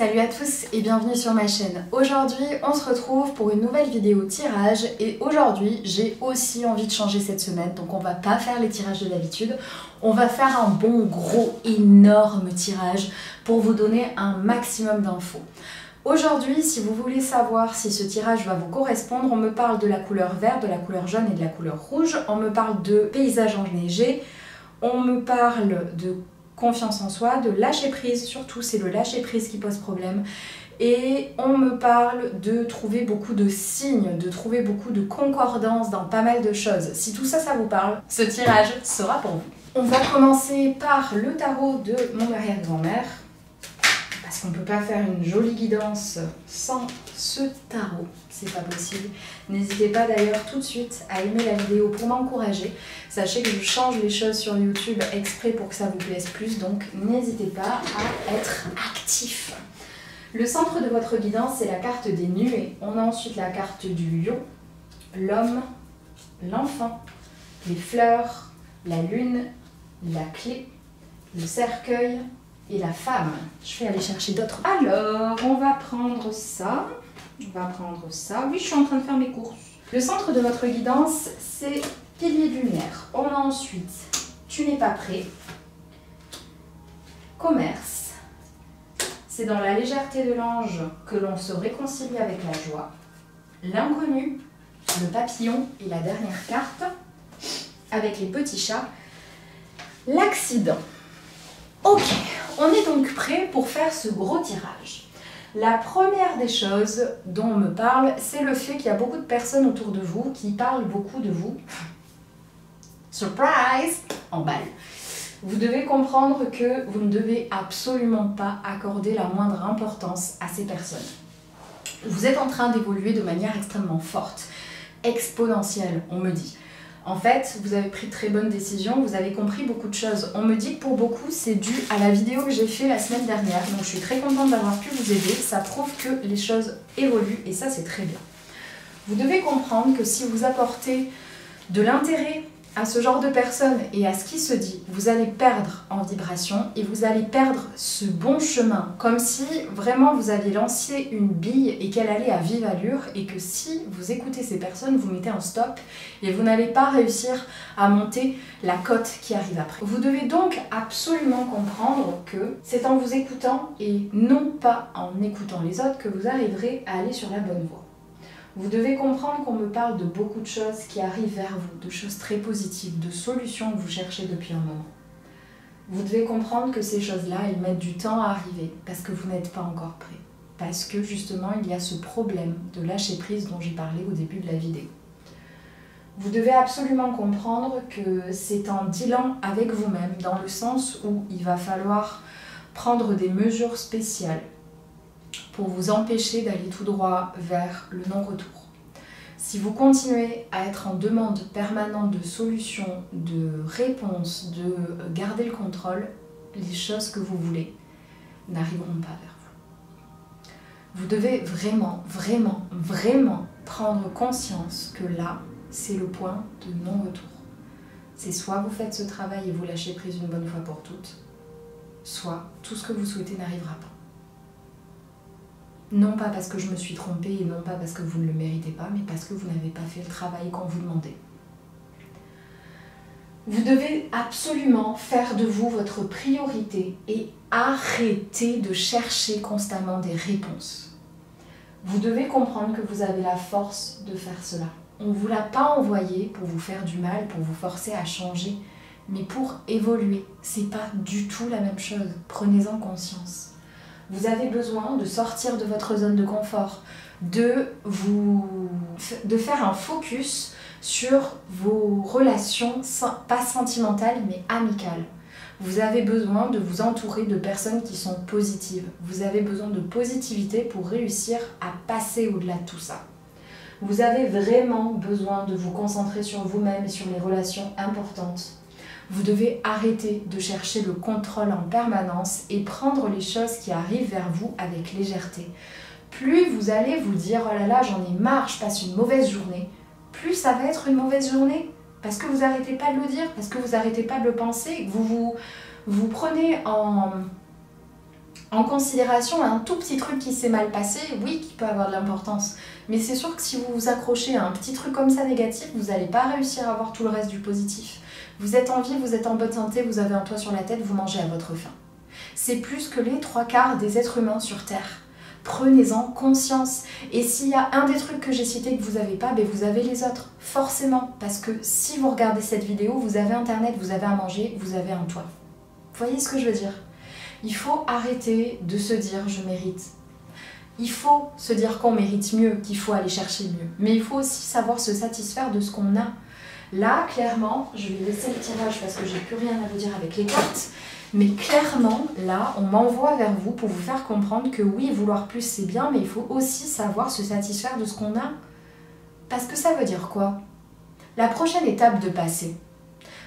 Salut à tous et bienvenue sur ma chaîne. Aujourd'hui on se retrouve pour une nouvelle vidéo tirage et aujourd'hui j'ai aussi envie de changer cette semaine, donc on va pas faire les tirages de d'habitude, on va faire un bon gros énorme tirage pour vous donner un maximum d'infos. Aujourd'hui, si vous voulez savoir si ce tirage va vous correspondre, on me parle de la couleur verte, de la couleur jaune et de la couleur rouge, on me parle de paysage enneigé, on me parle de confiance en soi, de lâcher prise, surtout c'est le lâcher prise qui pose problème, et on me parle de trouver beaucoup de signes, de trouver beaucoup de concordance dans pas mal de choses. Si tout ça, ça vous parle, ce tirage sera pour vous. On va commencer par le tarot de mon arrière-grand-mère, parce qu'on ne peut pas faire une jolie guidance sans ce tarot, c'est pas possible. N'hésitez pas d'ailleurs tout de suite à aimer la vidéo pour m'encourager. Sachez que je change les choses sur YouTube exprès pour que ça vous plaise plus, donc n'hésitez pas à être actif. Le centre de votre guidance, c'est la carte des nuées. On a ensuite la carte du lion, l'homme, l'enfant, les fleurs, la lune, la clé, le cercueil et la femme. Je vais aller chercher d'autres. Alors, on va prendre ça. On va prendre ça. Oui, je suis en train de faire mes courses. Le centre de votre guidance, c'est pilier de lumière. On a ensuite tu n'es pas prêt. Commerce. C'est dans la légèreté de l'ange que l'on se réconcilie avec la joie. L'inconnu, le papillon et la dernière carte, avec les petits chats, l'accident. Ok, on est donc prêt pour faire ce gros tirage. La première des choses dont on me parle, c'est le fait qu'il y a beaucoup de personnes autour de vous qui parlent beaucoup de vous. Surprise! Emballe. Vous devez comprendre que vous ne devez absolument pas accorder la moindre importance à ces personnes. Vous êtes en train d'évoluer de manière extrêmement forte, exponentielle, on me dit. En fait, vous avez pris de très bonnes décisions, vous avez compris beaucoup de choses. On me dit que pour beaucoup, c'est dû à la vidéo que j'ai fait la semaine dernière. Donc je suis très contente d'avoir pu vous aider. Ça prouve que les choses évoluent et ça, c'est très bien. Vous devez comprendre que si vous apportez de l'intérêt à ce genre de personnes et à ce qui se dit, vous allez perdre en vibration et vous allez perdre ce bon chemin, comme si vraiment vous aviez lancé une bille et qu'elle allait à vive allure et que si vous écoutez ces personnes, vous mettez un stop et vous n'allez pas réussir à monter la cote qui arrive après. Vous devez donc absolument comprendre que c'est en vous écoutant et non pas en écoutant les autres que vous arriverez à aller sur la bonne voie. Vous devez comprendre qu'on me parle de beaucoup de choses qui arrivent vers vous, de choses très positives, de solutions que vous cherchez depuis un moment. Vous devez comprendre que ces choses-là, elles mettent du temps à arriver parce que vous n'êtes pas encore prêt. Parce que justement, il y a ce problème de lâcher prise dont j'ai parlé au début de la vidéo. Vous devez absolument comprendre que c'est en dealant avec vous-même, dans le sens où il va falloir prendre des mesures spéciales pour vous empêcher d'aller tout droit vers le non-retour. Si vous continuez à être en demande permanente de solutions, de réponses, de garder le contrôle, les choses que vous voulez n'arriveront pas vers vous. Vous devez vraiment, vraiment, vraiment prendre conscience que là, c'est le point de non-retour. C'est soit vous faites ce travail et vous lâchez prise une bonne fois pour toutes, soit tout ce que vous souhaitez n'arrivera pas. Non pas parce que je me suis trompée et non pas parce que vous ne le méritez pas, mais parce que vous n'avez pas fait le travail qu'on vous demandait. Vous devez absolument faire de vous votre priorité et arrêter de chercher constamment des réponses. Vous devez comprendre que vous avez la force de faire cela. On ne vous l'a pas envoyé pour vous faire du mal, pour vous forcer à changer, mais pour évoluer. C'est pas du tout la même chose. Prenez-en conscience. Vous avez besoin de sortir de votre zone de confort, de faire un focus sur vos relations, pas sentimentales mais amicales. Vous avez besoin de vous entourer de personnes qui sont positives. Vous avez besoin de positivité pour réussir à passer au-delà de tout ça. Vous avez vraiment besoin de vous concentrer sur vous-même et sur les relations importantes. Vous devez arrêter de chercher le contrôle en permanence et prendre les choses qui arrivent vers vous avec légèreté. Plus vous allez vous dire « oh là là, j'en ai marre, je passe une mauvaise journée », plus ça va être une mauvaise journée. Parce que vous n'arrêtez pas de le dire, parce que vous n'arrêtez pas de le penser, que vous prenez en considération un tout petit truc qui s'est mal passé, oui, qui peut avoir de l'importance. Mais c'est sûr que si vous vous accrochez à un petit truc comme ça négatif, vous n'allez pas réussir à voir tout le reste du positif. Vous êtes en vie, vous êtes en bonne santé, vous avez un toit sur la tête, vous mangez à votre faim. C'est plus que les 3/4 des êtres humains sur Terre. Prenez-en conscience. Et s'il y a un des trucs que j'ai cités que vous n'avez pas, ben vous avez les autres. Forcément. Parce que si vous regardez cette vidéo, vous avez Internet, vous avez à manger, vous avez un toit. Vous voyez ce que je veux dire? Il faut arrêter de se dire « je mérite ». Il faut se dire qu'on mérite mieux, qu'il faut aller chercher mieux. Mais il faut aussi savoir se satisfaire de ce qu'on a. Là, clairement, je vais laisser le tirage parce que j'ai plus rien à vous dire avec les cartes. Mais clairement, là, on m'envoie vers vous pour vous faire comprendre que oui, vouloir plus, c'est bien, mais il faut aussi savoir se satisfaire de ce qu'on a. Parce que ça veut dire quoi? La prochaine étape de passer.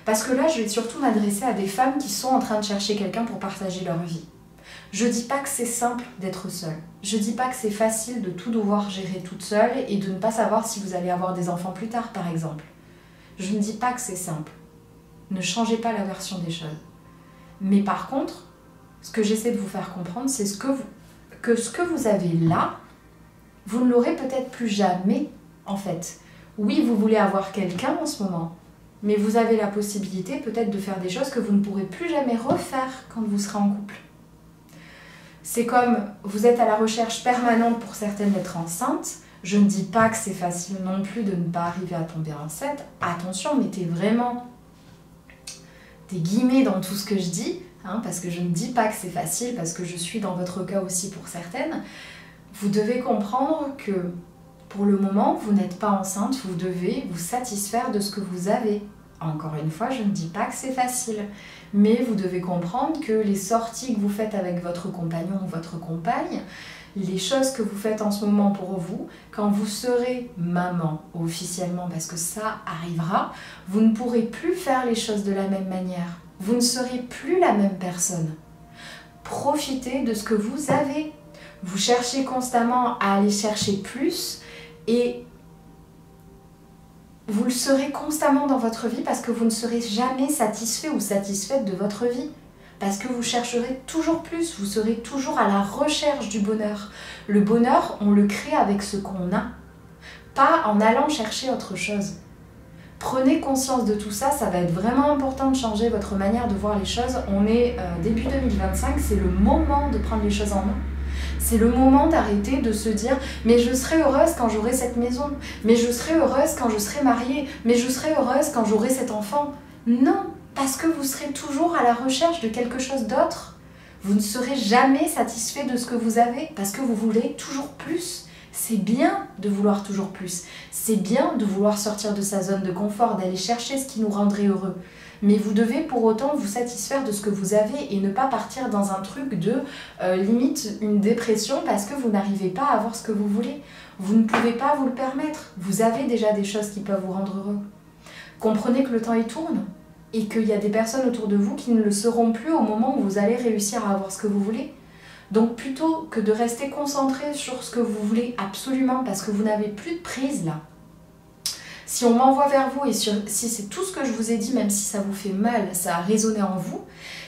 Parce que là, je vais surtout m'adresser à des femmes qui sont en train de chercher quelqu'un pour partager leur vie. Je dis pas que c'est simple d'être seule. Je dis pas que c'est facile de tout devoir gérer toute seule et de ne pas savoir si vous allez avoir des enfants plus tard, par exemple. Je ne dis pas que c'est simple. Ne changez pas la version des choses. Mais par contre, ce que j'essaie de vous faire comprendre, c'est que ce que vous avez là, vous ne l'aurez peut-être plus jamais, en fait. Oui, vous voulez avoir quelqu'un en ce moment, mais vous avez la possibilité peut-être de faire des choses que vous ne pourrez plus jamais refaire quand vous serez en couple. C'est comme vous êtes à la recherche permanente pour certaines d'être enceintes. Je ne dis pas que c'est facile non plus de ne pas arriver à tomber enceinte. Attention, mettez vraiment des guillemets dans tout ce que je dis, hein, parce que je ne dis pas que c'est facile, parce que je suis dans votre cas aussi pour certaines. Vous devez comprendre que pour le moment, vous n'êtes pas enceinte, vous devez vous satisfaire de ce que vous avez. Encore une fois, je ne dis pas que c'est facile, mais vous devez comprendre que les sorties que vous faites avec votre compagnon ou votre compagne, les choses que vous faites en ce moment pour vous, quand vous serez maman officiellement, parce que ça arrivera, vous ne pourrez plus faire les choses de la même manière. Vous ne serez plus la même personne. Profitez de ce que vous avez. Vous cherchez constamment à aller chercher plus et vous le serez constamment dans votre vie parce que vous ne serez jamais satisfait ou satisfaite de votre vie. Parce que vous chercherez toujours plus, vous serez toujours à la recherche du bonheur. Le bonheur, on le crée avec ce qu'on a, pas en allant chercher autre chose. Prenez conscience de tout ça, ça va être vraiment important de changer votre manière de voir les choses. On est début 2025, c'est le moment de prendre les choses en main. C'est le moment d'arrêter de se dire « mais je serai heureuse quand j'aurai cette maison, mais je serai heureuse quand je serai mariée, mais je serai heureuse quand j'aurai cet enfant ». Non, parce que vous serez toujours à la recherche de quelque chose d'autre. Vous ne serez jamais satisfait de ce que vous avez parce que vous voulez toujours plus. C'est bien de vouloir toujours plus. C'est bien de vouloir sortir de sa zone de confort, d'aller chercher ce qui nous rendrait heureux. Mais vous devez pour autant vous satisfaire de ce que vous avez et ne pas partir dans un truc de limite une dépression parce que vous n'arrivez pas à avoir ce que vous voulez. Vous ne pouvez pas vous le permettre. Vous avez déjà des choses qui peuvent vous rendre heureux. Comprenez que le temps il tourne et qu'il y a des personnes autour de vous qui ne le seront plus au moment où vous allez réussir à avoir ce que vous voulez. Donc plutôt que de rester concentré sur ce que vous voulez absolument parce que vous n'avez plus de prise là, si on m'envoie vers vous et si c'est tout ce que je vous ai dit, même si ça vous fait mal, ça a résonné en vous,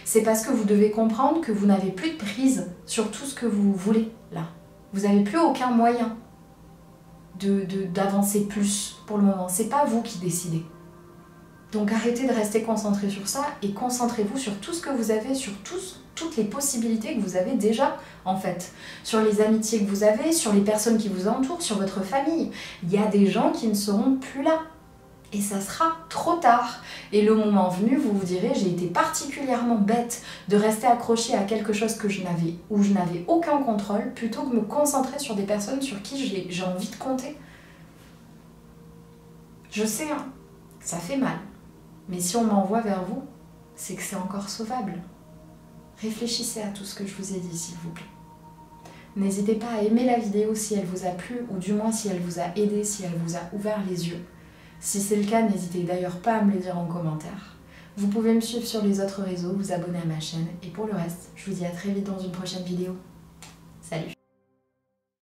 c'est parce que vous devez comprendre que vous n'avez plus de prise sur tout ce que vous voulez là. Vous n'avez plus aucun moyen d'avancer plus pour le moment. C'est pas vous qui décidez. Donc arrêtez de rester concentré sur ça et concentrez-vous sur tout ce que vous avez, sur toutes les possibilités que vous avez déjà en fait. Sur les amitiés que vous avez, sur les personnes qui vous entourent, sur votre famille. Il y a des gens qui ne seront plus là. Et ça sera trop tard. Et le moment venu, vous vous direz, j'ai été particulièrement bête de rester accrochée à quelque chose que je n'avais aucun contrôle, plutôt que me concentrer sur des personnes sur qui j'ai envie de compter. Je sais, hein, ça fait mal. Mais si on m'envoie vers vous, c'est que c'est encore sauvable. Réfléchissez à tout ce que je vous ai dit, s'il vous plaît. N'hésitez pas à aimer la vidéo si elle vous a plu, ou du moins si elle vous a aidé, si elle vous a ouvert les yeux. Si c'est le cas, n'hésitez d'ailleurs pas à me le dire en commentaire. Vous pouvez me suivre sur les autres réseaux, vous abonner à ma chaîne, et pour le reste, je vous dis à très vite dans une prochaine vidéo. Salut!